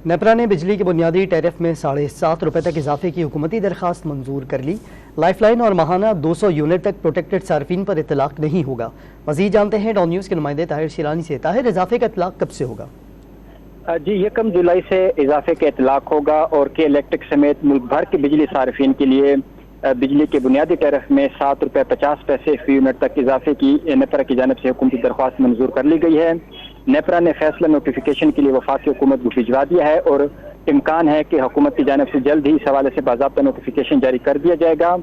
نیپرا نے بجلی کے بنیادی ٹیرف میں 7.5 روپے تک اضافے کی حکومتی درخواست منظور کر لی۔ لائف لائن اور ماہانہ 200 یونٹ تک پروٹیکٹڈ صارفین پر اطلاق نہیں ہوگا۔ مزید جانتے ہیں ڈان نیوز کے نمائندے طاہر شیرانی سے۔ طاہر، اضافے کا اطلاق کب سے ہوگا؟ جی، 1 جولائی سے اضافے کا اطلاق ہوگا اور کے الیکٹرک سمیت ملک بھر کے بجلی صارفین کے لیے بجلی کے بنیادی ٹیرف میں 7.50 روپے فی یونٹ تک اضافے کی نیپرا کی جانب سے حکومتی درخواست منظور کر لی گئی ہے۔ نیپرا نے فیصلہ نوٹیفیکیشن کے لیے وفاقی حکومت کو بھجوا دیا ہے اور امکان ہے کہ حکومت کی جانب سے جلد ہی اس حوالے سے باضابطہ نوٹیفیکیشن جاری کر دیا جائے گا۔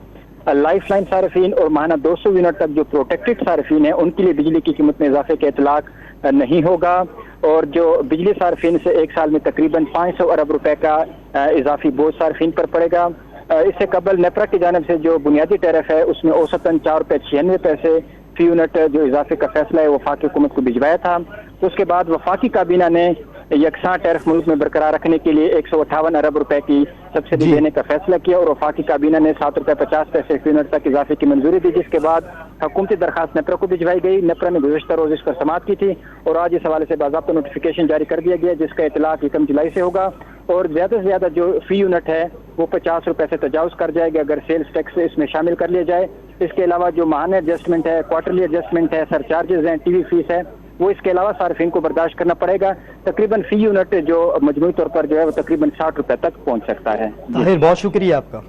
لائف لائن صارفین اور ماہانہ 200 یونٹ تک جو پروٹیکٹڈ صارفین ہیں ان کے لیے بجلی کی قیمت میں اضافے کا اطلاق نہیں ہوگا، اور جو بجلی صارفین سے ایک سال میں تقریباً 500 ارب روپے کا اضافی بوجھ صارفین پر پڑے گا۔ اس سے قبل نیپرا کی جانب سے جو بنیادی ٹیرف ہے اس میں اوسطاً 4.96 روپے فی یونٹ جو اضافے کا فیصلہ ہے وفاقی حکومت کو بھجوایا تھا۔ اس کے بعد وفاقی کابینہ نے یکساں ٹیرف ملک میں برقرار رکھنے کے لیے 158 ارب روپے کی سبسڈی دینے کا فیصلہ کیا اور وفاقی کابینہ نے 7.50 روپے فی یونٹ تک اضافے کی منظوری دی، جس کے بعد حکومتی درخواست نیپرا کو بھجوائی گئی۔ نیپرا نے گزشتہ روز اس پر سماعت کی تھی اور آج اس حوالے سے باضابطہ نوٹیفیکیشن جاری کر دیا گیا، جس کا اطلاق 1 جولائی سے ہوگا اور زیادہ سے زیادہ جو فی یونٹ ہے وہ 50 روپے سے تجاوز کر جائے گا اگر سیلز ٹیکس اس میں شامل کر لیا جائے۔ اس کے علاوہ جو ماہانہ ایڈجسٹمنٹ ہے، کوارٹرلی ایڈجسٹمنٹ ہے، سر چارجز ہیں، ٹی وی فیس ہے، وہ اس کے علاوہ صارفین کو برداشت کرنا پڑے گا۔ تقریباً فی یونٹ جو مجموعی طور پر جو ہے وہ تقریباً 60 روپے تک پہنچ سکتا ہے۔ طاہر، بہت شکریہ آپ کا۔